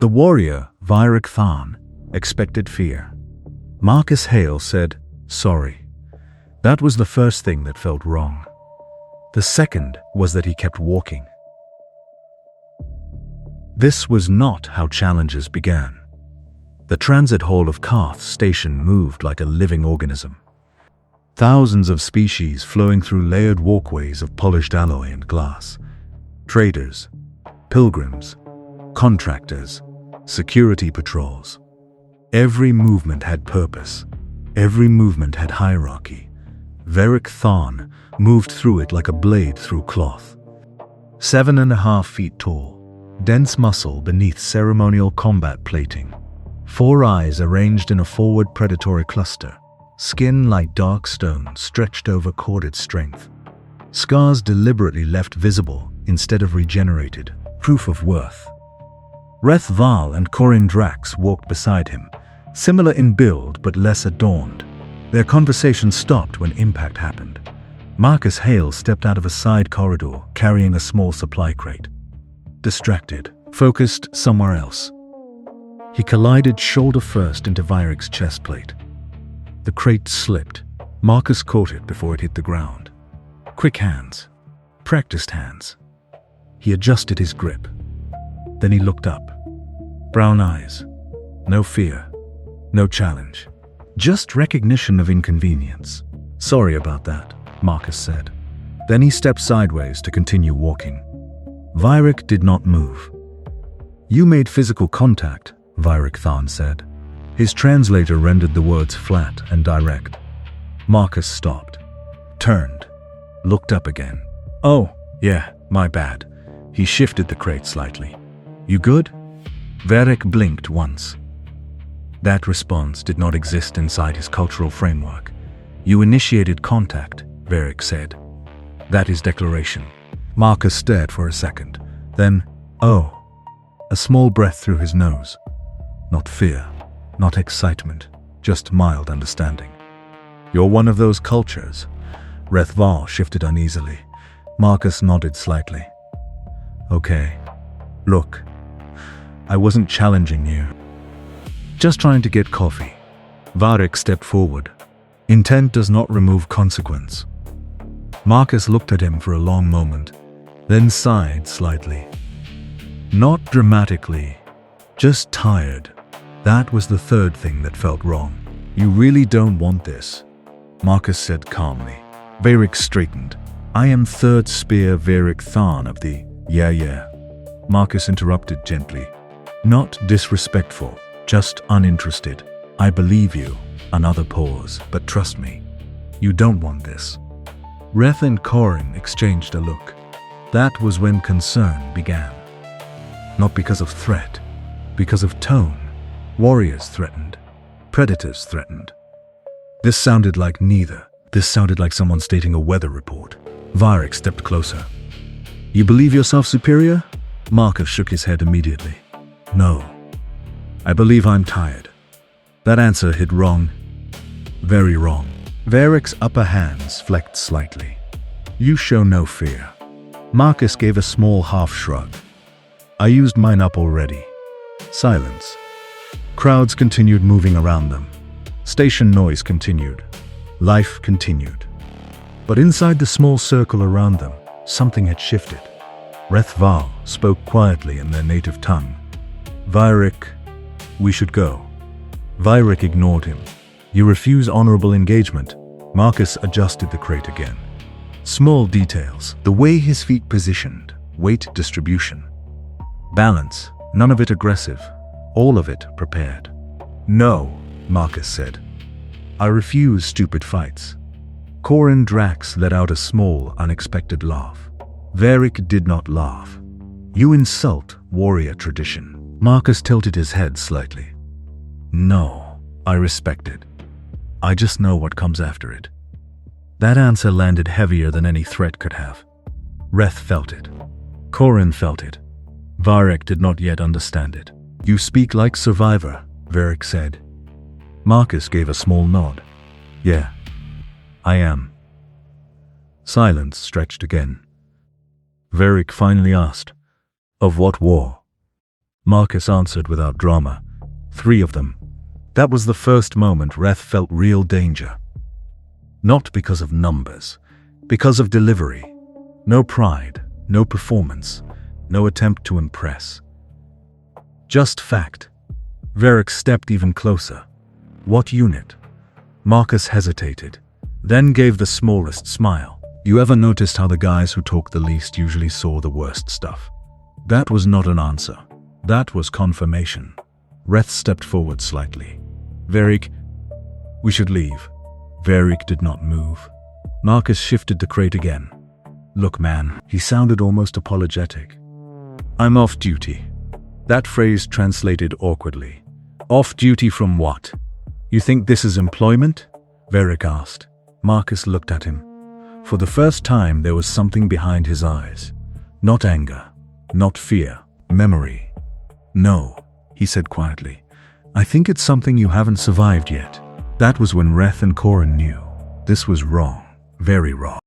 the warrior, Virik Tharn, expected fear. Marcus Hale said, "Sorry." That was the first thing that felt wrong. The second was that he kept walking. This was not how challenges began. The transit hall of Karth Station moved like a living organism. Thousands of species flowing through layered walkways of polished alloy and glass. Traders, pilgrims, contractors, security patrols. Every movement had purpose. Every movement had hierarchy. Virik Tharn moved through it like a blade through cloth. 7.5 feet tall, dense muscle beneath ceremonial combat plating. 4 eyes arranged in a forward predatory cluster. Skin like dark stone stretched over corded strength. Scars deliberately left visible instead of regenerated, proof of worth. Reth Val and Corin Drax walked beside him, similar in build but less adorned. Their conversation stopped when impact happened. Marcus Hale stepped out of a side corridor carrying a small supply crate. Distracted, focused somewhere else. He collided shoulder first into Virik's chest plate. The crate slipped. Marcus caught it before it hit the ground. Quick hands. Practiced hands. He adjusted his grip. Then he looked up. Brown eyes. No fear. No challenge. Just recognition of inconvenience. "Sorry about that," Marcus said. Then he stepped sideways to continue walking. Virik did not move. "You made physical contact," Virik Tharn said. His translator rendered the words flat and direct. Marcus stopped. Turned. Looked up again. "Oh, yeah, my bad." He shifted the crate slightly. "You good?" Virik blinked once. That response did not exist inside his cultural framework. "You initiated contact," Virik said. "That is declaration." Marcus stared for a second. Then, "Oh." A small breath through his nose. Not fear, not excitement, just mild understanding. "You're one of those cultures." Reth Val shifted uneasily. Marcus nodded slightly. "Okay. Look, I wasn't challenging you. Just trying to get coffee." Virik stepped forward. "Intent does not remove consequence." Marcus looked at him for a long moment, then sighed slightly. Not dramatically, just tired. That was the third thing that felt wrong. "You really don't want this," Marcus said calmly. Virik straightened. "I am Third Spear Virik Tharn of the..." Yeah. Marcus interrupted gently. "Not disrespectful, just uninterested. I believe you." Another pause. "But trust me, you don't want this." Reth and Corin exchanged a look. That was when concern began. Not because of threat, because of tone. Warriors threatened. Predators threatened. This sounded like neither. This sounded like someone stating a weather report. Virik stepped closer. "You believe yourself superior?" Marcus shook his head immediately. "No. I believe I'm tired." That answer hit wrong. Very wrong. Virik's upper hands flecked slightly. "You show no fear." Marcus gave a small half shrug. "I used mine up already." Silence. Crowds continued moving around them. Station noise continued. Life continued. But inside the small circle around them, something had shifted. Reth Val spoke quietly in their native tongue. "Virik, we should go." Virik ignored him. "You refuse honorable engagement." Marcus adjusted the crate again. Small details. The way his feet positioned. Weight distribution. Balance. None of it aggressive. All of it prepared. "No," Marcus said. "I refuse stupid fights." Corin Drax let out a small, unexpected laugh. Virik did not laugh. "You insult warrior tradition." Marcus tilted his head slightly. "No, I respect it. I just know what comes after it." That answer landed heavier than any threat could have. Reth felt it. Corin felt it. Virik did not yet understand it. "You speak like survivor," Virik said. Marcus gave a small nod. "Yeah, I am." Silence stretched again. Virik finally asked, "Of what war?" Marcus answered without drama. 3 of them. That was the first moment Reth felt real danger. Not because of numbers, because of delivery. No pride, no performance, no attempt to impress. Just fact. Varric stepped even closer. What unit? Marcus hesitated, then gave the smallest smile. You ever noticed how the guys who talk the least usually saw the worst stuff? That was not an answer. That was confirmation. Reth stepped forward slightly. Varric, we should leave. Varric did not move. Marcus shifted the crate again. Look, man, he sounded almost apologetic. I'm off duty. That phrase translated awkwardly. Off duty from what? You think this is employment? Varric asked. Marcus looked at him. For the first time, there was something behind his eyes. Not anger, not fear, memory. No, he said quietly. I think it's something you haven't survived yet. That was when Reth and Corin knew. This was wrong, very wrong.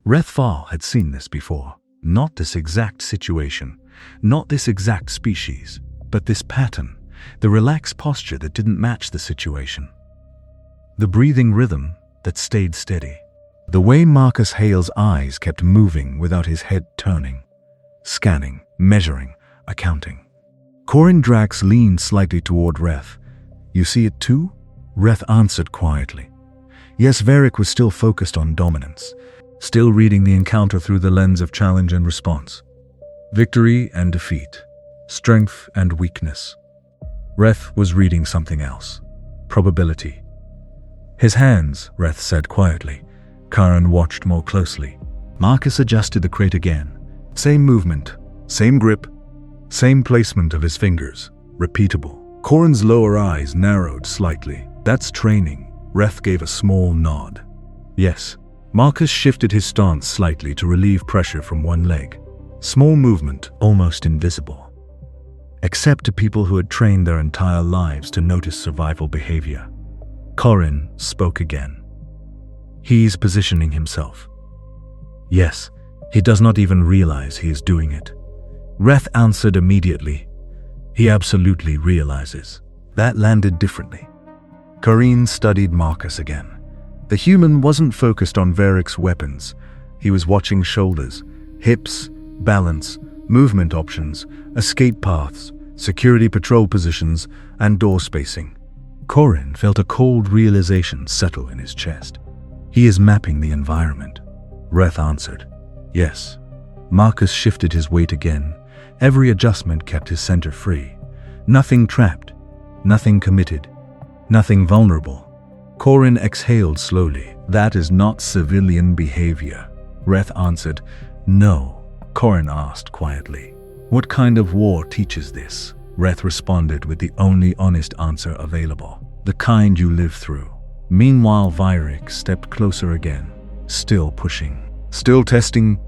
Rethfal had seen this before. Not this exact situation, not this exact species, but this pattern, the relaxed posture that didn't match the situation. The breathing rhythm that stayed steady. The way Marcus Hale's eyes kept moving without his head turning. Scanning, measuring, accounting. Corin Drax leaned slightly toward Reth. You see it too? Reth answered quietly. Yes, Varric was still focused on dominance, still reading the encounter through the lens of challenge and response. Victory and defeat, strength and weakness. Reth was reading something else. Probability. His hands, Reth said quietly. Karen watched more closely. Marcus adjusted the crate again. Same movement, same grip, same placement of his fingers. Repeatable. Corin's lower eyes narrowed slightly. That's training. Reth gave a small nod. Yes. Marcus shifted his stance slightly to relieve pressure from one leg. Small movement, almost invisible. Except to people who had trained their entire lives to notice survival behavior. Corin spoke again. He's positioning himself. Yes, he does not even realize he is doing it. Reth answered immediately. He absolutely realizes. That landed differently. Corin studied Marcus again. The human wasn't focused on Varric's weapons. He was watching shoulders, hips, balance, movement options, escape paths, security patrol positions, and door spacing. Corin felt a cold realization settle in his chest. He is mapping the environment. Reth answered. Yes. Marcus shifted his weight again. Every adjustment kept his center free. Nothing trapped, nothing committed, nothing vulnerable. Corin exhaled slowly. That is not civilian behavior. Reth answered. No. Corin asked quietly. What kind of war teaches this? Reth responded with the only honest answer available. The kind you live through. Meanwhile, Varric stepped closer again. Still pushing. Still testing.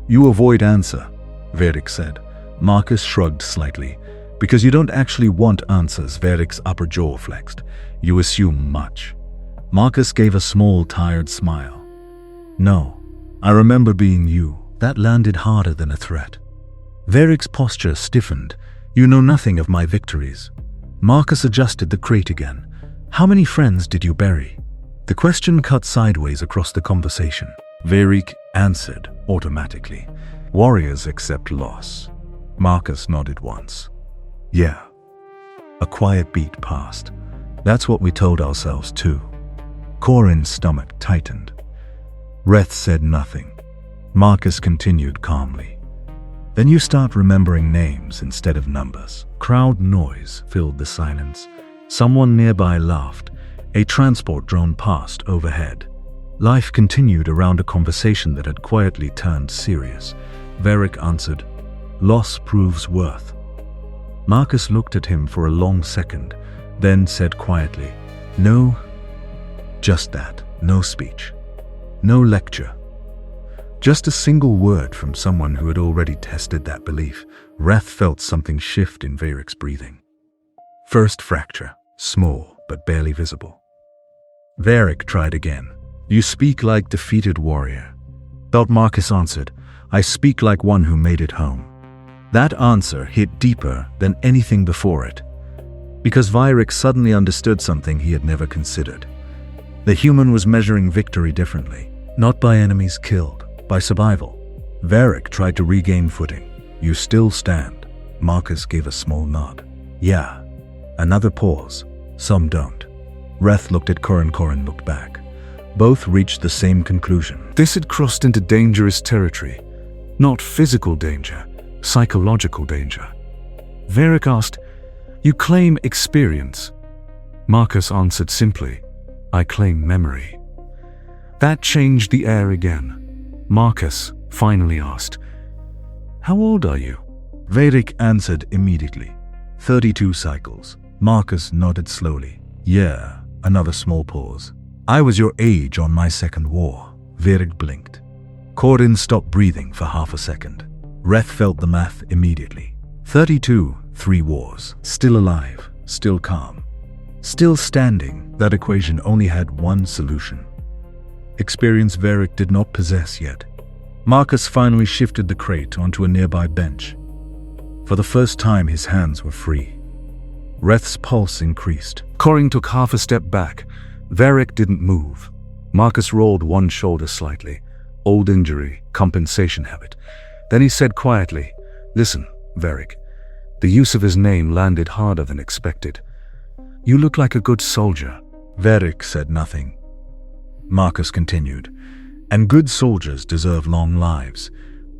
You avoid answer, Varric said. Marcus shrugged slightly. Because you don't actually want answers, Varric's upper jaw flexed. You assume much. Marcus gave a small, tired smile. No, I remember being you. That landed harder than a threat. Varric's posture stiffened. You know nothing of my victories. Marcus adjusted the crate again. How many friends did you bury? The question cut sideways across the conversation. Varric answered automatically. Warriors accept loss. Marcus nodded once. Yeah. A quiet beat passed. That's what we told ourselves too. Corin's stomach tightened. Reth said nothing. Marcus continued calmly. Then you start remembering names instead of numbers. Crowd noise filled the silence. Someone nearby laughed. A transport drone passed overhead. Life continued around a conversation that had quietly turned serious. Varric answered, Loss proves worth. Marcus looked at him for a long second, then said quietly, No, just that. No speech. No lecture. Just a single word from someone who had already tested that belief. Reth felt something shift in Varric's breathing. First fracture, small but barely visible. Varric tried again. You speak like defeated warrior. But Marcus answered, I speak like one who made it home. That answer hit deeper than anything before it, because Virik suddenly understood something he had never considered. The human was measuring victory differently, not by enemies killed, by survival. Virik tried to regain footing. "You still stand." Marcus gave a small nod. "Yeah." Another pause. "Some don't." Reth looked at Corin. Corin looked back. Both reached the same conclusion. This had crossed into dangerous territory. Not physical danger, psychological danger. Virik asked, "You claim experience." Marcus answered simply, "I claim memory." That changed the air again. Marcus finally asked, "How old are you?" Virik answered immediately. 32 cycles. Marcus nodded slowly. "Yeah." Another small pause. "I was your age on my second war." Virik blinked. Corin stopped breathing for half a second. Reth felt the math immediately. 32, 3 wars. Still alive, still calm, still standing. That equation only had one solution. Experience Virik did not possess yet. Marcus finally shifted the crate onto a nearby bench. For the first time, his hands were free. Reth's pulse increased. Corin took half a step back. Virik didn't move. Marcus rolled one shoulder slightly. Old injury, compensation habit. Then he said quietly, "Listen, Virik." The use of his name landed harder than expected. "You look like a good soldier." Virik said nothing. Marcus continued, "And good soldiers deserve long lives.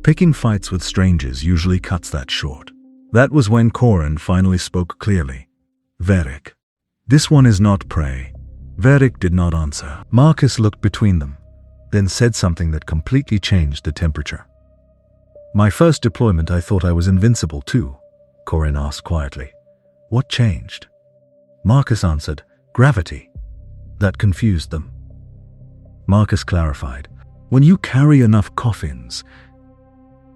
Picking fights with strangers usually cuts that short." That was when Corin finally spoke clearly. "Virik, this one is not prey." Virik did not answer. Marcus looked between them, then said something that completely changed the temperature. "My first deployment, I thought I was invincible too," Corin asked quietly. "What changed?" Marcus answered, "Gravity." That confused them. Marcus clarified, "When you carry enough coffins,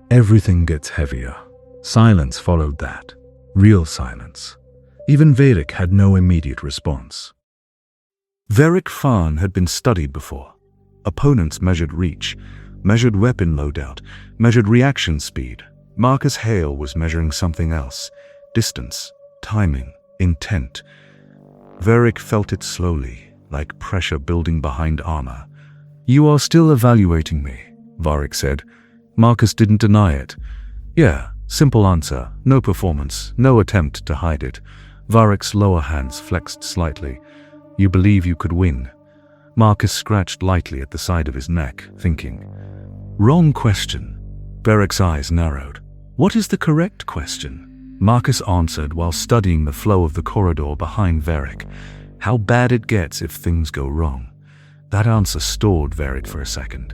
everything gets heavier." Silence followed that. Real silence. Even Virik had no immediate response. Virik Farn had been studied before. Opponents measured reach, measured weapon loadout, measured reaction speed. Marcus Hale was measuring something else. Distance, timing, intent. Virik felt it slowly, like pressure building behind armor. "You are still evaluating me," Virik said. Marcus didn't deny it. "Yeah." Simple answer, no performance, no attempt to hide it. Varik's lower hands flexed slightly. "You believe you could win?" Marcus scratched lightly at the side of his neck, thinking. "Wrong question." Varik's eyes narrowed. "What is the correct question?" Marcus answered while studying the flow of the corridor behind Virik. "How bad it gets if things go wrong." That answer stalled Virik for a second.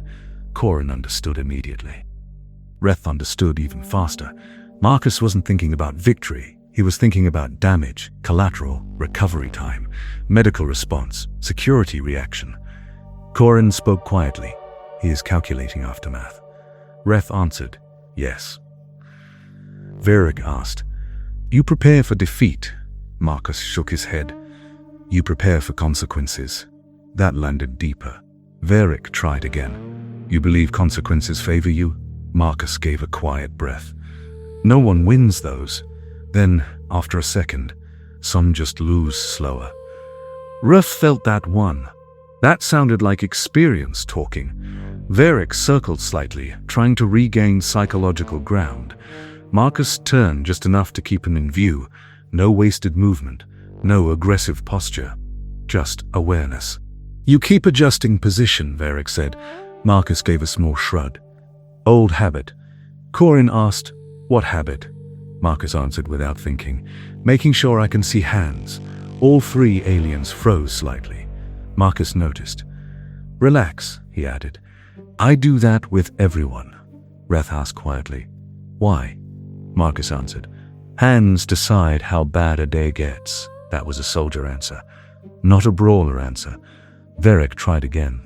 Corin understood immediately. Reth understood even faster. Marcus wasn't thinking about victory. He was thinking about damage, collateral, recovery time, medical response, security reaction. Corin spoke quietly. "He is calculating aftermath." Reth answered, "Yes." Virik asked, "You prepare for defeat?" Marcus shook his head. "You prepare for consequences." That landed deeper. Virik tried again. "You believe consequences favor you?" Marcus gave a quiet breath. "No one wins those." Then, after a second, some just lose slower. Reth felt that one. That sounded like experience talking. Virik circled slightly, trying to regain psychological ground. Marcus turned just enough to keep him in view. No wasted movement, no aggressive posture, just awareness. "You keep adjusting position," Virik said. Marcus gave a small shrug. "Old habit." Corin asked, "What habit?" Marcus answered without thinking, "Making sure I can see hands." All 3 aliens froze slightly. Marcus noticed. "Relax," he added. "I do that with everyone." Reth asked quietly, "Why?" Marcus answered, "Hands decide how bad a day gets." That was a soldier answer, not a brawler answer. Virik tried again.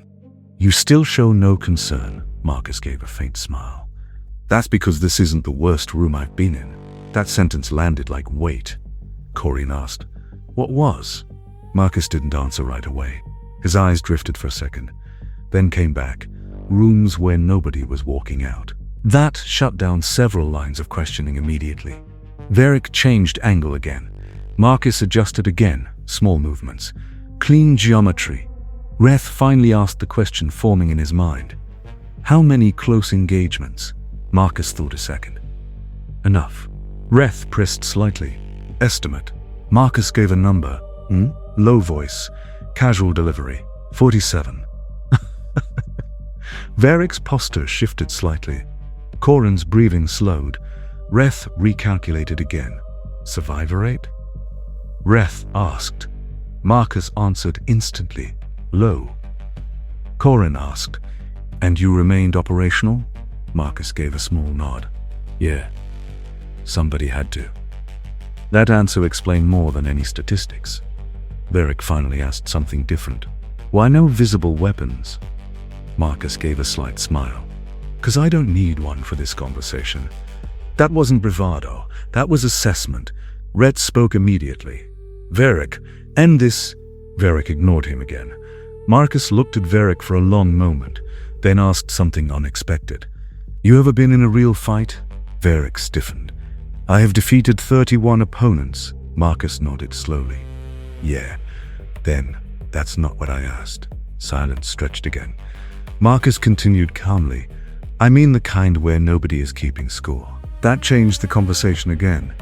"You still show no concern." Marcus gave a faint smile. "That's because this isn't the worst room I've been in." That sentence landed like weight. Corin asked, "What was?" Marcus didn't answer right away. His eyes drifted for a second, then came back. Rooms where nobody was walking out. That shut down several lines of questioning immediately. Varric changed angle again. Marcus adjusted again, small movements. Clean geometry. Reth finally asked the question forming in his mind. How many close engagements? Marcus thought a second. Enough. Reth pressed slightly. Estimate. Marcus gave a number. Low voice. Casual delivery. 47. Varric's posture shifted slightly. Corin's breathing slowed. Reth recalculated again. Survivor rate? Reth asked. Marcus answered instantly. Low. Corin asked. And you remained operational? Marcus gave a small nod. Yeah. Somebody had to. That answer explained more than any statistics. Varric finally asked something different. Why no visible weapons? Marcus gave a slight smile. 'Cause I don't need one for this conversation. That wasn't bravado. That was assessment. Rhett spoke immediately. Varric, end this. Varric ignored him again. Marcus looked at Varric for a long moment, then asked something unexpected. You ever been in a real fight? Varric stiffened. I have defeated 31 opponents. Marcus nodded slowly. Yeah, then that's not what I asked. Silence stretched again. Marcus continued calmly. I mean the kind where nobody is keeping score. That changed the conversation again.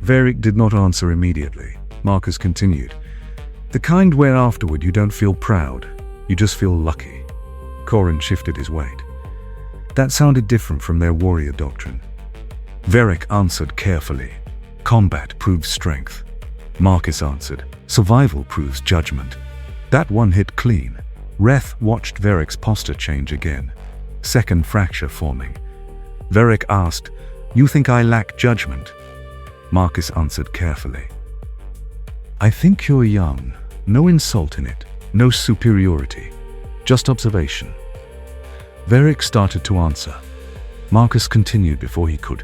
Varric did not answer immediately. Marcus continued. The kind where afterward you don't feel proud, you just feel lucky. Corin shifted his weight. That sounded different from their warrior doctrine. Varric answered carefully. Combat proves strength. Marcus answered. Survival proves judgment. That one hit clean. Reth watched Varric's posture change again. Second fracture forming. Varric asked, You think I lack judgment? Marcus answered carefully. I think you're young. No insult in it. No superiority. Just observation. Varric started to answer. Marcus continued before he could.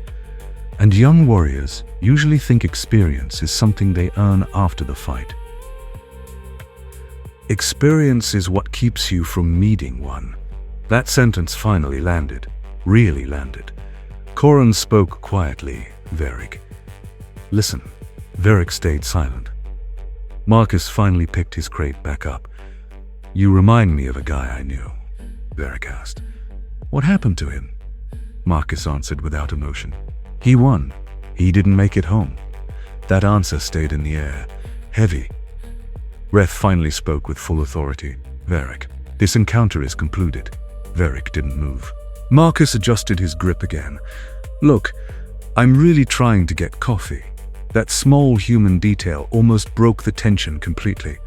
And young warriors usually think experience is something they earn after the fight. Experience is what keeps you from meeting one. That sentence finally landed. Really landed. Corin spoke quietly. Varric. Listen. Varric stayed silent. Marcus finally picked his crate back up. You remind me of a guy I knew. Varric asked. What happened to him? Marcus answered without emotion. He won. He didn't make it home. That answer stayed in the air. Heavy. Reth finally spoke with full authority. Varric, this encounter is concluded. Varric didn't move. Marcus adjusted his grip again. Look, I'm really trying to get coffee. That small human detail almost broke the tension completely.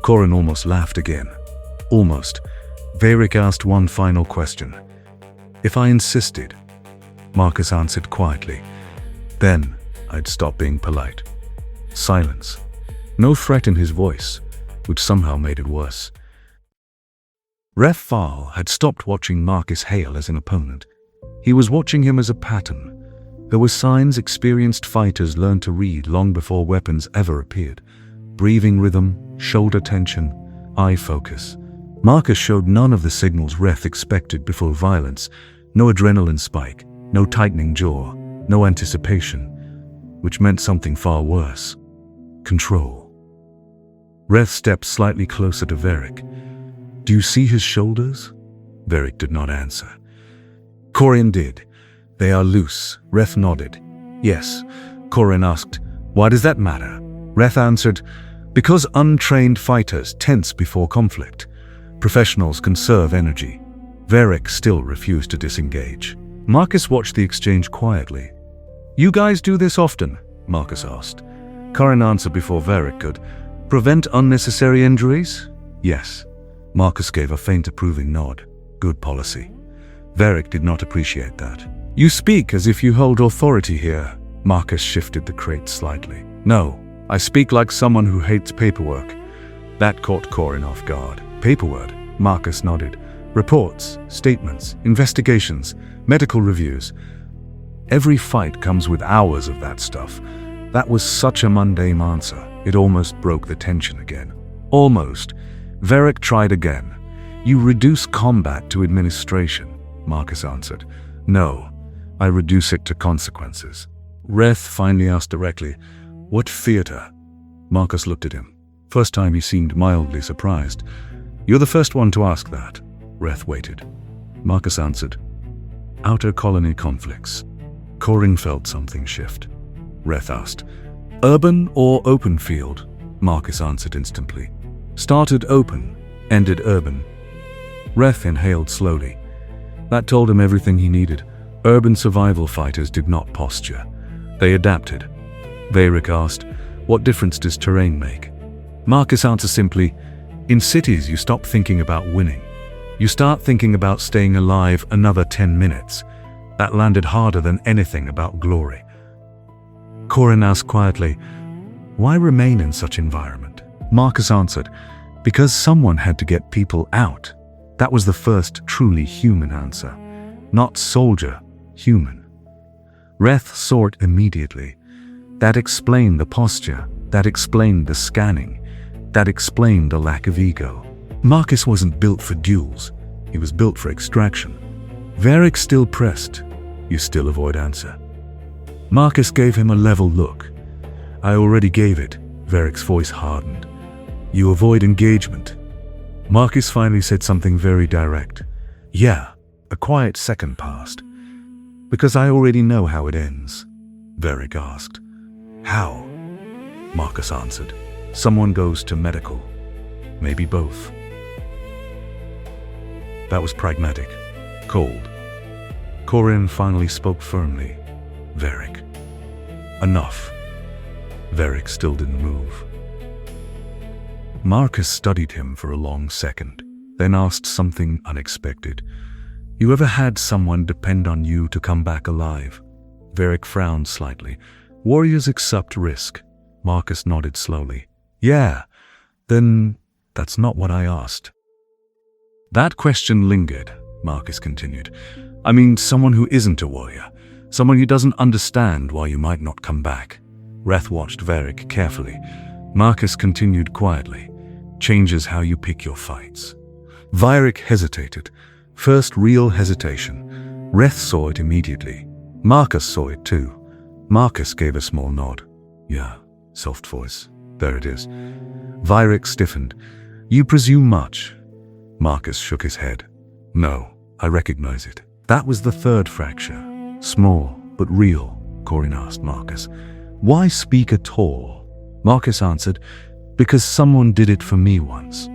Corin almost laughed again. Almost. Varric asked one final question. If I insisted, Marcus answered quietly, then I'd stop being polite. Silence. No threat in his voice, which somehow made it worse. Ref Fal had stopped watching Marcus Hale as an opponent. He was watching him as a pattern. There were signs experienced fighters learned to read long before weapons ever appeared. Breathing rhythm, shoulder tension, eye focus. Marcus showed none of the signals Reth expected before violence. No adrenaline spike, no tightening jaw, no anticipation, which meant something far worse. Control. Reth stepped slightly closer to Varric. Do you see his shoulders? Varric did not answer. Corin did. They are loose. Reth nodded. Yes. Corin asked, why does that matter? Reth answered, because untrained fighters tense before conflict. Professionals conserve energy. Varric still refused to disengage. Marcus watched the exchange quietly. You guys do this often? Marcus asked. Corin answered before Varric could. Prevent unnecessary injuries? Yes. Marcus gave a faint approving nod. Good policy. Varric did not appreciate that. You speak as if you hold authority here. Marcus shifted the crate slightly. No, I speak like someone who hates paperwork. That caught Corin off guard. Paperwork? Marcus nodded. Reports, statements, investigations, medical reviews. Every fight comes with hours of that stuff. That was such a mundane answer. It almost broke the tension again. Almost. Varric tried again. You reduce combat to administration, Marcus answered. No, I reduce it to consequences. Reth finally asked directly, "What theater?" Marcus looked at him. First time he seemed mildly surprised. "You're the first one to ask that." Reth waited. Marcus answered, "Outer colony conflicts." Corin felt something shift. Reth asked, "Urban or open field?" Marcus answered instantly. "Started open, ended urban." Reth inhaled slowly. That told him everything he needed. Urban survival fighters did not posture. They adapted. Varric asked, "What difference does terrain make?" Marcus answered simply, "In cities you stop thinking about winning. You start thinking about staying alive another 10 minutes. That landed harder than anything about glory." Corin asked quietly, "Why remain in such environment?" Marcus answered, "Because someone had to get people out." That was the first truly human answer. Not soldier, human. Reth saw it immediately. That explained the posture. That explained the scanning. That explained the lack of ego. Marcus wasn't built for duels. He was built for extraction. Varric still pressed. "You still avoid answer." Marcus gave him a level look. "I already gave it." Varric's voice hardened. "You avoid engagement." Marcus finally said something very direct. "Yeah." A quiet second passed. "Because I already know how it ends." Varric asked. "How?" Marcus answered. "Someone goes to medical. Maybe both." That was pragmatic. Cold. Corin finally spoke firmly. "Varric." "Enough." Varric still didn't move. Marcus studied him for a long second, then asked something unexpected. "You ever had someone depend on you to come back alive?" Varric frowned slightly. "Warriors accept risk." Marcus nodded slowly. "Yeah, then that's not what I asked." That question lingered, Marcus continued. "I mean someone who isn't a warrior. Someone who doesn't understand why you might not come back." Reth watched Varric carefully. Marcus continued quietly. "Changes how you pick your fights." Varric hesitated. First real hesitation. Reth saw it immediately. Marcus saw it too. Marcus gave a small nod. "Yeah," soft voice. "There it is." Varric stiffened. "You presume much." Marcus shook his head. "No, I recognize it." That was the third fracture. "Small, but real," Corin asked Marcus. "Why speak at all?" Marcus answered, "Because someone did it for me once."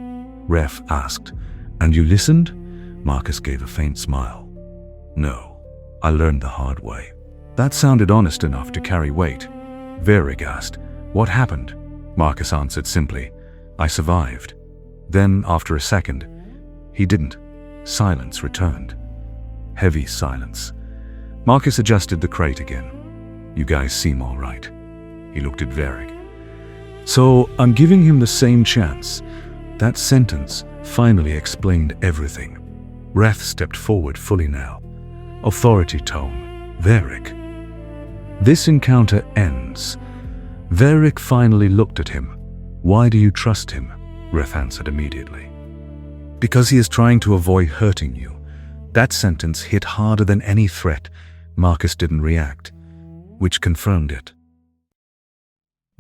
Ref asked, "And you listened?" Marcus gave a faint smile. "No, I learned the hard way." That sounded honest enough to carry weight. Varric asked, "What happened?" Marcus answered simply, "I survived." Then, after a second, "He didn't." Silence returned. Heavy silence. Marcus adjusted the crate again. "You guys seem all right." He looked at Varric. "So, I'm giving him the same chance." That sentence finally explained everything. Reth stepped forward fully now. Authority tone. "Varric." "This encounter ends." Varric finally looked at him. "Why do you trust him?" Reth answered immediately. "Because he is trying to avoid hurting you." That sentence hit harder than any threat. Marcus didn't react, which confirmed it.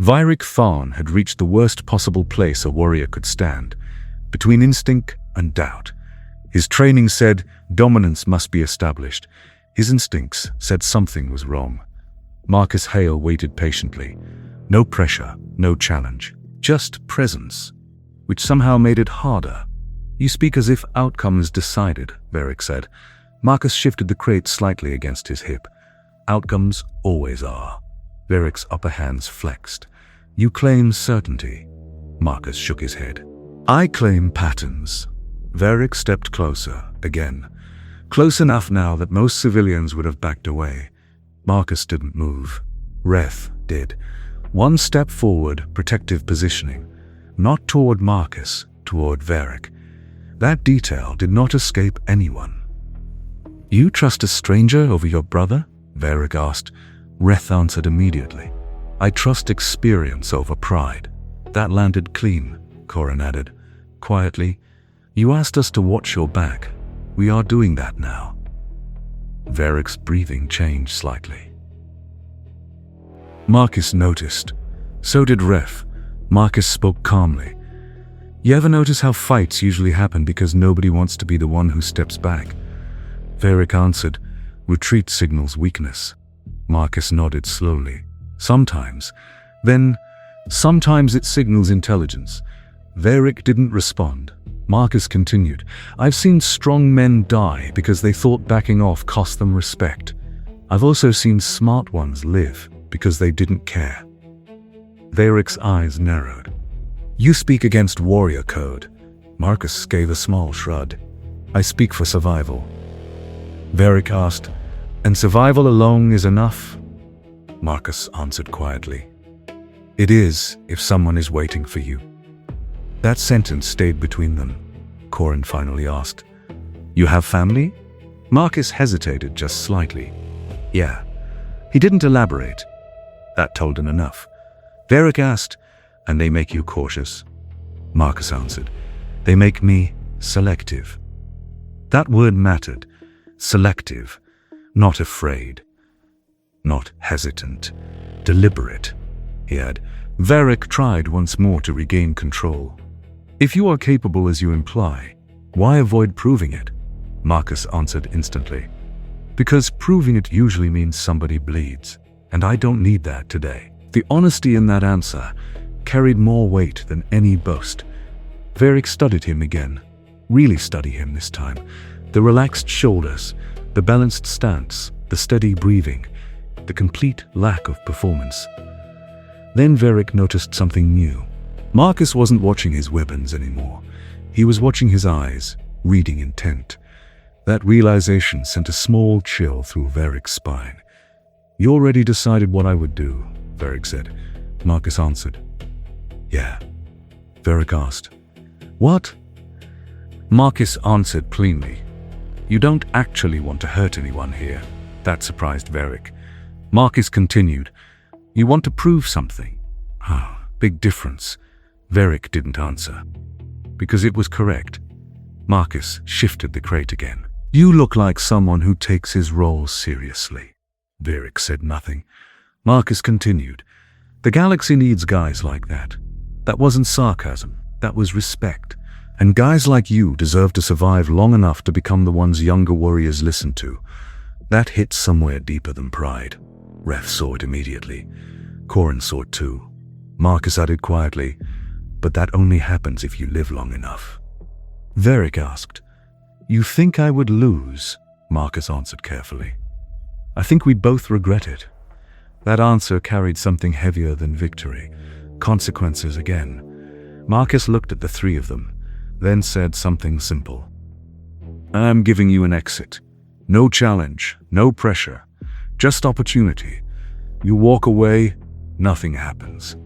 Varric Tharn had reached the worst possible place a warrior could stand, between instinct and doubt. His training said dominance must be established. His instincts said something was wrong. Marcus Hale waited patiently. No pressure, no challenge, just presence, which somehow made it harder. "You speak as if outcomes decided," Varric said. Marcus shifted the crate slightly against his hip. "Outcomes always are." Varric's upper hands flexed. "You claim certainty." Marcus shook his head. "I claim patterns." Varric stepped closer, again. Close enough now that most civilians would have backed away. Marcus didn't move. Reth did. One step forward, protective positioning. Not toward Marcus, toward Varric. That detail did not escape anyone. "You trust a stranger over your brother?" Varric asked. Reth answered immediately. "I trust experience over pride." That landed clean, Corin added. Quietly, "You asked us to watch your back. We are doing that now." Varric's breathing changed slightly. Marcus noticed. So did Ref. Marcus spoke calmly. You ever notice how fights usually happen because nobody wants to be the one who steps back? Varric answered, retreat signals weakness. Marcus nodded slowly. Sometimes. Then, sometimes it signals intelligence. Varric didn't respond. Marcus continued, I've seen strong men die because they thought backing off cost them respect. I've also seen smart ones live because they didn't care. Varric's eyes narrowed. You speak against warrior code. Marcus gave a small shrug. I speak for survival. Varric asked, and survival alone is enough? Marcus answered quietly. It is if someone is waiting for you. That sentence stayed between them. Corin finally asked, You have family? Marcus hesitated just slightly. Yeah. He didn't elaborate. That told him enough. Varric asked, And they make you cautious? Marcus answered, They make me selective. That word mattered. Selective. Not afraid. Not hesitant. Deliberate. He had. Varric tried once more to regain control. If you are capable as you imply, why avoid proving it? Marcus answered instantly. Because proving it usually means somebody bleeds, and I don't need that today. The honesty in that answer carried more weight than any boast. Varric studied him again. Really study him this time. The relaxed shoulders, the balanced stance, the steady breathing, the complete lack of performance. Then Varric noticed something new. Marcus wasn't watching his weapons anymore. He was watching his eyes, reading intent. That realization sent a small chill through Varric's spine. You already decided what I would do, Varric said. Marcus answered. Yeah. Varric asked. What? Marcus answered cleanly. You don't actually want to hurt anyone here. That surprised Varric. Marcus continued. You want to prove something. Ah, big difference. Varric didn't answer. Because it was correct. Marcus shifted the crate again. You look like someone who takes his role seriously. Varric said nothing. Marcus continued. The galaxy needs guys like that. That wasn't sarcasm. That was respect. And guys like you deserve to survive long enough to become the ones younger warriors listen to. That hit somewhere deeper than pride. Ref saw it immediately. Corin saw it too. Marcus added quietly, but that only happens if you live long enough. Varric asked, You think I would lose? Marcus answered carefully. I think we both regret it. That answer carried something heavier than victory. Consequences again. Marcus looked at the three of them, then said something simple. I'm giving you an exit. No challenge, no pressure, just opportunity. You walk away, nothing happens.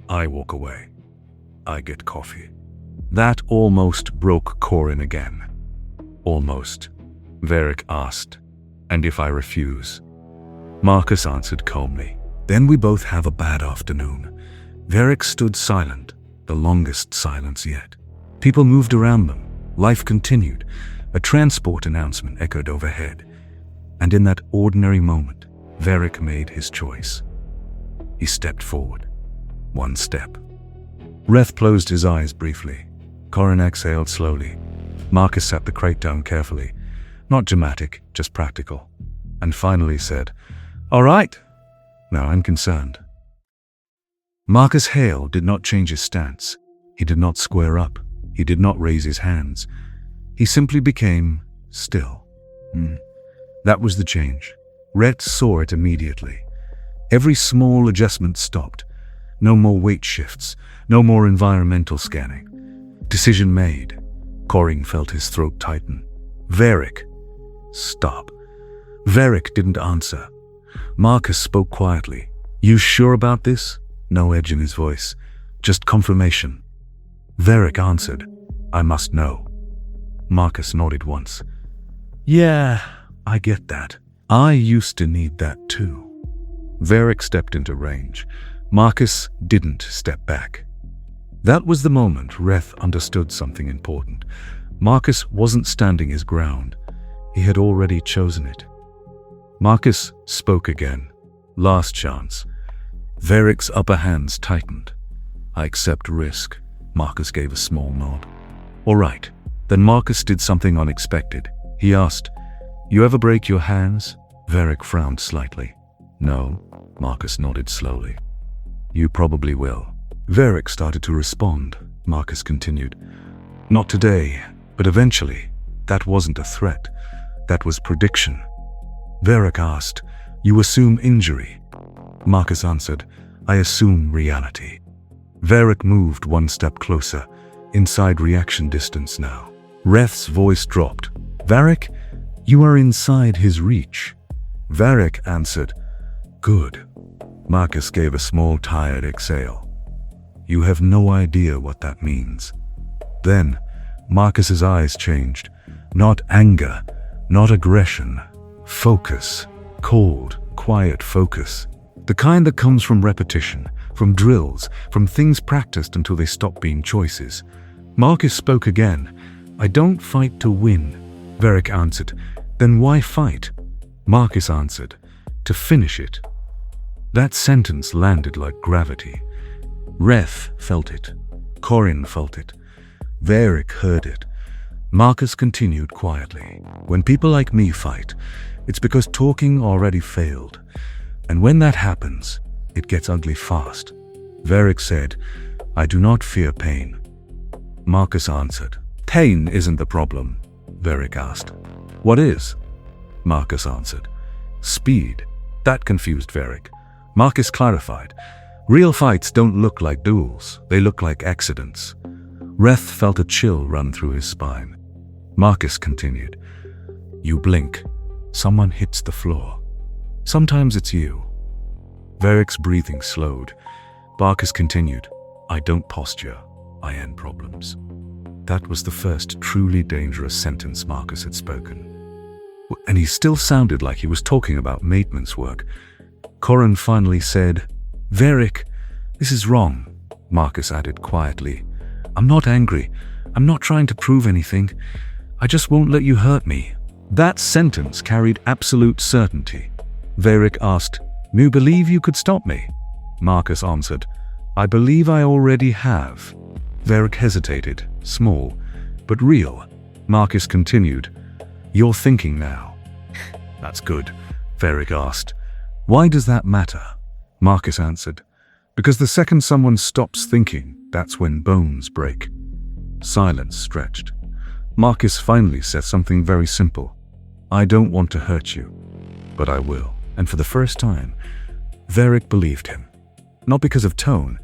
I walk away. I get coffee. That almost broke Corin again. Almost. Varric asked, And if I refuse? Marcus answered calmly. Then we both have a bad afternoon. Varric stood silent, the longest silence yet. People moved around them. Life continued. A transport announcement echoed overhead. And in that ordinary moment, Varric made his choice. He stepped forward. One step. Reth closed his eyes briefly. Corin exhaled slowly. Marcus sat the crate down carefully. Not dramatic, just practical. And finally said, All right. Now I'm concerned. Marcus Hale did not change his stance. He did not square up. He did not raise his hands. He simply became still. That was the change. Rhett saw it immediately. Every small adjustment stopped. No more weight shifts. No more environmental scanning. Decision made. Corin felt his throat tighten. Varric. Stop. Varric didn't answer. Marcus spoke quietly. You sure about this? No edge in his voice. Just confirmation. Varric answered. I must know. Marcus nodded once. Yeah, I get that. I used to need that too. Varric stepped into range. Marcus didn't step back. That was the moment Reth understood something important. Marcus wasn't standing his ground. He had already chosen it. Marcus spoke again. Last chance. Veric's upper hands tightened. I accept risk. Marcus gave a small nod. All right. Then Marcus did something unexpected. He asked, "You ever break your hands?" Veric frowned slightly. "No." Marcus nodded slowly. "You probably will." Veric started to respond. Marcus continued, "Not today, but eventually. That wasn't a threat. That was prediction." Veric asked, "You assume injury?" Marcus answered, "I assume reality." Veric moved one step closer, inside reaction distance now. Reth's voice dropped. "Veric, you are inside his reach." Veric answered, "Good." Marcus gave a small, tired exhale. "You have no idea what that means." Then, Marcus's eyes changed. Not anger, not aggression. Focus. Cold, quiet focus. The kind that comes from repetition, from drills, from things practiced until they stop being choices. Marcus spoke again. "I don't fight to win." Veric answered, "Then why fight?" Marcus answered, "To finish it." That sentence landed like gravity. Reth felt it. Corin felt it. Veric heard it. Marcus continued quietly. "When people like me fight, it's because talking already failed. And when that happens, it gets ugly fast." Veric said, "I do not fear pain." Marcus answered, "Pain isn't the problem." Veric asked, "What is?" Marcus answered, "Speed." That confused Veric. Marcus clarified, "Real fights don't look like duels, they look like accidents." Reth felt a chill run through his spine. Marcus continued, "You blink, someone hits the floor. Sometimes it's you." Veric's breathing slowed. Marcus continued, "I don't posture, I end problems." That was the first truly dangerous sentence Marcus had spoken. And he still sounded like he was talking about maintenance work. Corin finally said, "Veric, this is wrong." Marcus added quietly, "I'm not angry. I'm not trying to prove anything. I just won't let you hurt me." That sentence carried absolute certainty. Veric asked, "You believe you could stop me?" Marcus answered, "I believe I already have." Veric hesitated, small, but real. Marcus continued, "You're thinking now." "That's good," Veric asked. "Why does that matter?" Marcus answered, "Because the second someone stops thinking, that's when bones break." Silence stretched. Marcus finally said something very simple. "I don't want to hurt you, but I will." And for the first time, Veric believed him. Not because of tone,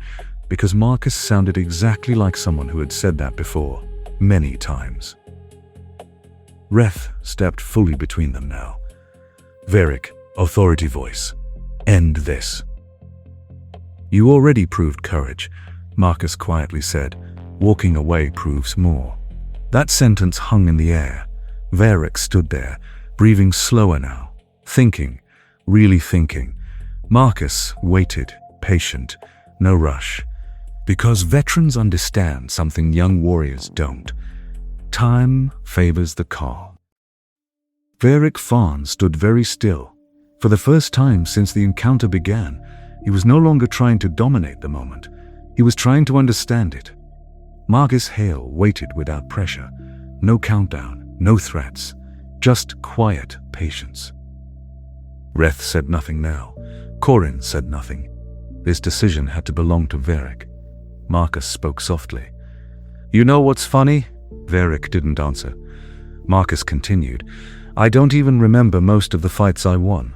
because Marcus sounded exactly like someone who had said that before, many times. Reth stepped fully between them now. "Veric, authority voice, end this." "You already proved courage," Marcus quietly said. "Walking away proves more." That sentence hung in the air. Veric stood there, breathing slower now, thinking, really thinking. Marcus waited, patient, no rush. Because veterans understand something young warriors don't. Time favors the calm. Veric Fawn stood very still. For the first time since the encounter began, he was no longer trying to dominate the moment. He was trying to understand it. Marcus Hale waited without pressure. No countdown, no threats, just quiet patience. Reth said nothing now. Corin said nothing. This decision had to belong to Veric. Marcus spoke softly. "You know what's funny?" Veric didn't answer. Marcus continued, "I don't even remember most of the fights I won.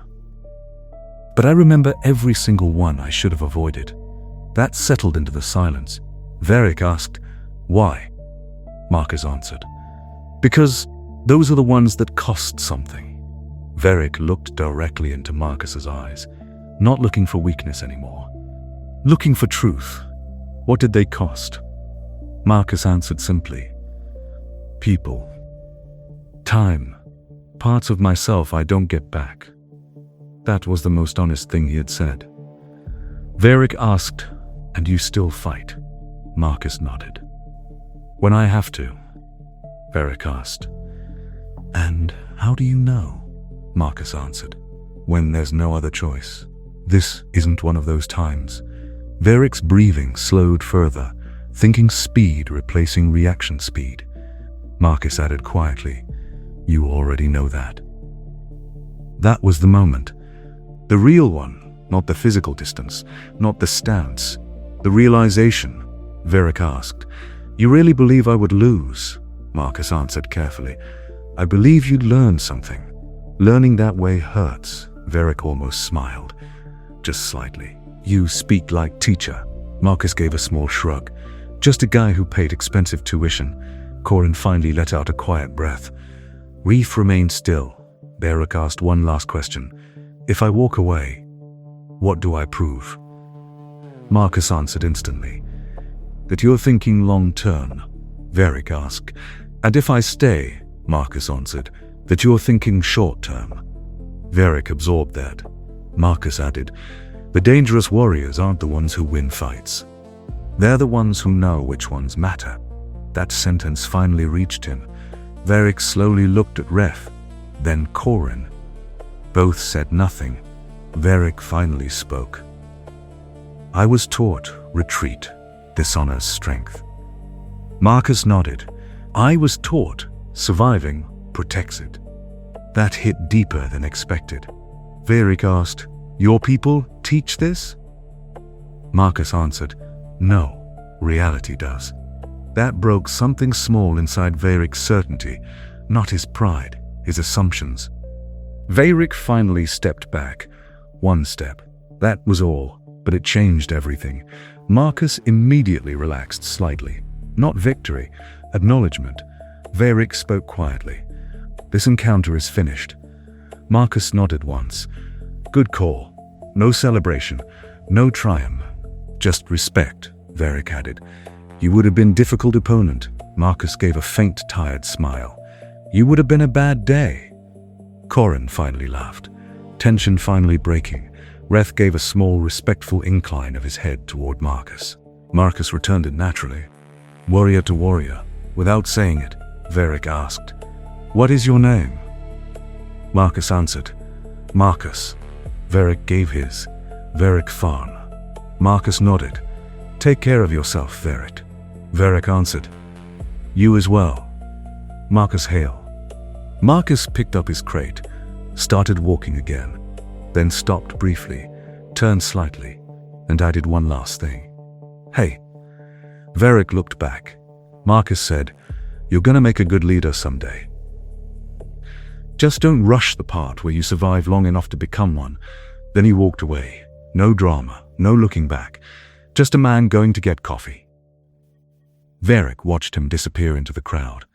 But I remember every single one I should have avoided." That settled into the silence. Veric asked, "Why?" Marcus answered, "Because those are the ones that cost something." Veric looked directly into Marcus's eyes, not looking for weakness anymore. Looking for truth. What did they cost? Marcus answered simply, "People. Time. Parts of myself I don't get back." That was the most honest thing he had said. Veric asked, "And you still fight?" Marcus nodded. "When I have to," Veric asked. "And how do you know?" Marcus answered. when there's no other choice. This isn't one of those times. Varric's breathing slowed further, thinking speed replacing reaction speed. Marcus added quietly, "You already know that." That was the moment. The real one, not the physical distance, not the stance. The realization. Varric asked, "You really believe I would lose?" Marcus answered carefully, "I believe you'd learn something. Learning that way hurts." Varric almost smiled, just slightly. "You speak like teacher." Marcus gave a small shrug. "Just a guy who paid expensive tuition." Corin finally let out a quiet breath. Reef remained still. Varric asked one last question. "If I walk away, what do I prove?" Marcus answered instantly. "That you're thinking long-term," Varric asked. "And if I stay," Marcus answered, "that you're thinking short-term." Varric absorbed that. Marcus added, "The dangerous warriors aren't the ones who win fights. They're the ones who know which ones matter." That sentence finally reached him. Varric slowly looked at Ref, then Corin. Both said nothing. Varric finally spoke. "I was taught retreat dishonors strength." Marcus nodded. "I was taught surviving protects it." That hit deeper than expected. Varric asked, "Your people teach this?" Marcus answered, "No, reality does." That broke something small inside Varric's certainty, not his pride, his assumptions. Varric finally stepped back. One step. That was all, but it changed everything. Marcus immediately relaxed slightly. Not victory, acknowledgement. Varric spoke quietly. "This encounter is finished." Marcus nodded once. "Good call. No celebration, no triumph. Just respect," Varric added. "You would have been a difficult opponent." Marcus gave a faint, tired smile. "You would have been a bad day." Corin finally laughed, tension finally breaking. Reth gave a small, respectful incline of his head toward Marcus. Marcus returned it naturally. "Warrior to warrior." Without saying it, Varric asked, "What is your name?" Marcus answered, "Marcus." Varric gave his, "Varric Farn." Marcus nodded. "Take care of yourself, Varric." Varric answered, "You as well." Marcus hail. Marcus picked up his crate, started walking again, then stopped briefly, turned slightly, and added one last thing. "Hey." Varric looked back. Marcus said, "You're gonna make a good leader someday. Just don't rush the part where you survive long enough to become one." Then he walked away. No drama, no looking back. Just a man going to get coffee. Varric watched him disappear into the crowd.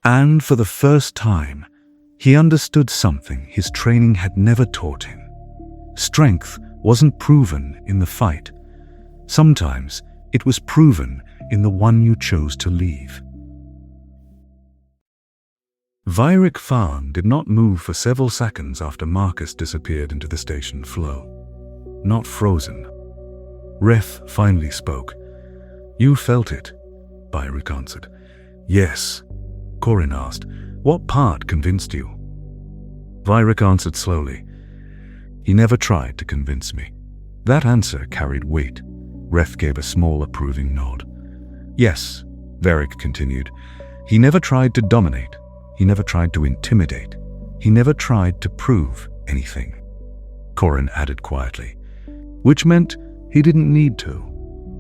And for the first time, he understood something his training had never taught him. Strength wasn't proven in the fight. Sometimes it was proven in the one you chose to leave. Varric Farn did not move for several seconds after Marcus disappeared into the station flow. Not frozen. Reth finally spoke. "You felt it," Varric answered. "Yes." Corin asked, "What part convinced you?" Varric answered slowly, "He never tried to convince me." That answer carried weight. Reth gave a small approving nod. "Yes," Varric continued, "he never tried to dominate. He never tried to intimidate. He never tried to prove anything." Corin added quietly, "Which meant he didn't need to."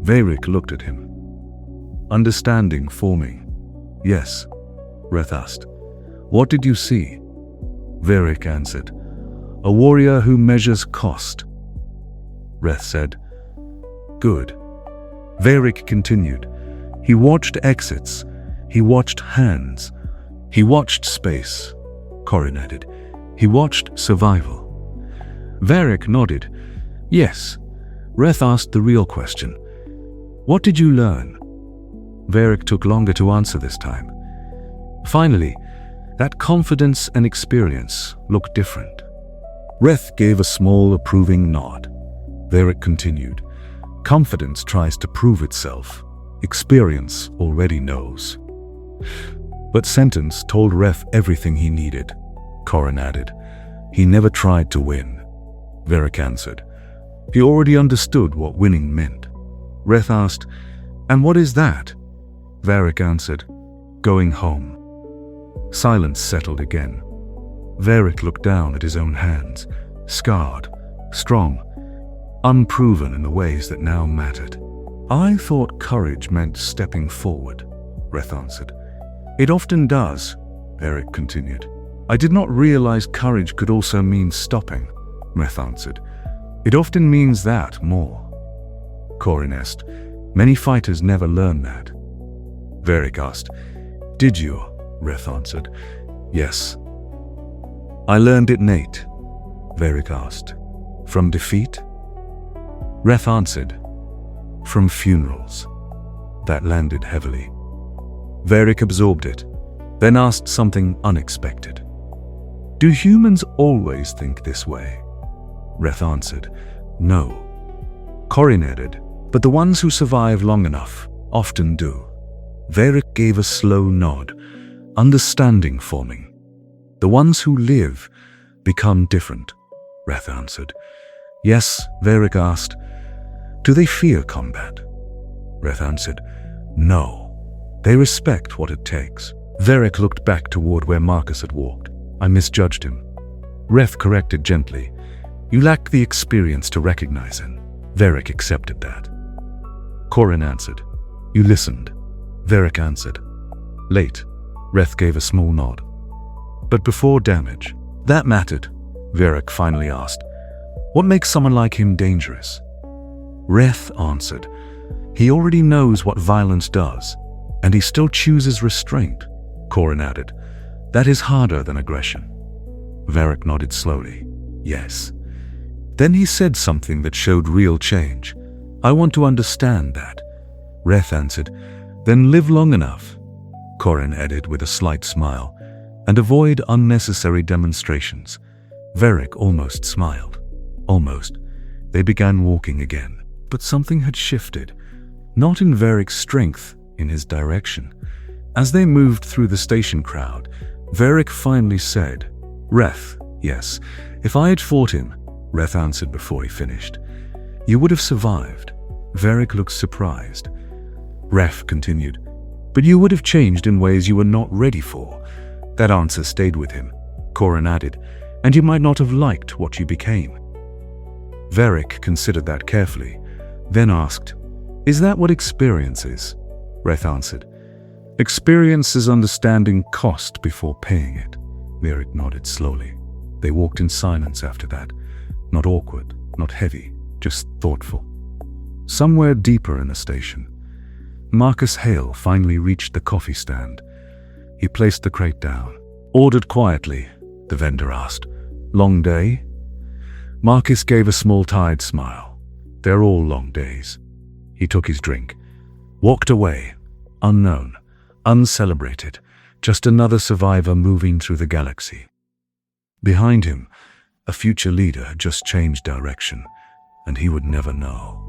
Varric looked at him. "Understanding forming." "Yes," Reth asked. "What did you see?" Varric answered, "A warrior who measures cost." Reth said, "Good." Varric continued, "He watched exits. He watched hands. He watched space." Corin added, "He watched survival." Varric nodded. "Yes." Reth asked the real question. "What did you learn?" Varric took longer to answer this time. Finally, that confidence and experience looked different. Reth gave a small approving nod. Varric continued, "Confidence tries to prove itself. Experience already knows." But sentence told Reth everything he needed. Corin added, "He never tried to win. Varric answered. He already understood what winning meant. Reth asked, "And what is that?" Varric answered, "Going home." Silence settled again. Varric looked down at his own hands, scarred, strong, unproven in the ways that now mattered. "I thought courage meant stepping forward," Reth answered. "It often does," Varric continued. "I did not realize courage could also mean stopping," Reth answered. "It often means that more." Corin asked, "Many fighters never learn that." Varric asked, "Did you?" Reth answered, "Yes." "I learned it, Nate," Varric asked. "From defeat?" Reth answered, "From funerals." That landed heavily. Varric absorbed it, then asked something unexpected. "Do humans always think this way?" Reth answered, "No." Corin added, "But the ones who survive long enough often do." Varric gave a slow nod, understanding forming. "The ones who live become different," Reth answered. "Yes," Varric asked. "Do they fear combat?" Reth answered, "No. They respect what it takes." Varric looked back toward where Marcus had walked. "I misjudged him." Reth corrected gently. "You lack the experience to recognize him." Varric accepted that. Corin answered, "You listened." Varric answered, "Late." Reth gave a small nod. "But before damage." "That mattered," Varric finally asked. "What makes someone like him dangerous?" Reth answered, "He already knows what violence does, and he still chooses restraint." Corin added, "That is harder than aggression." Varric nodded slowly. "Yes." Then he said something that showed real change. "I want to understand that." Reth answered, "Then live long enough," Corin added with a slight smile, "and avoid unnecessary demonstrations." Varric almost smiled. Almost. They began walking again. But something had shifted, not in Varric's strength, in his direction. As they moved through the station crowd, Varric finally said, "Reth, yes, if I had fought him," Reth answered before he finished, "you would have survived." Varric looked surprised. Reth continued, "But you would have changed in ways you were not ready for." That answer stayed with him. Corin added, "And you might not have liked what you became." Varric considered that carefully, then asked, "Is that what experience is?" Reth answered, "Experience is understanding cost before paying it." Varric nodded slowly. They walked in silence after that, not awkward, not heavy, just thoughtful. Somewhere deeper in the station, Marcus Hale finally reached the coffee stand. He placed the crate down. "Ordered quietly," the vendor asked. "Long day?" Marcus gave a small tired smile. "They're all long days." He took his drink, walked away, unknown, uncelebrated, just another survivor moving through the galaxy. Behind him, a future leader had just changed direction, and he would never know.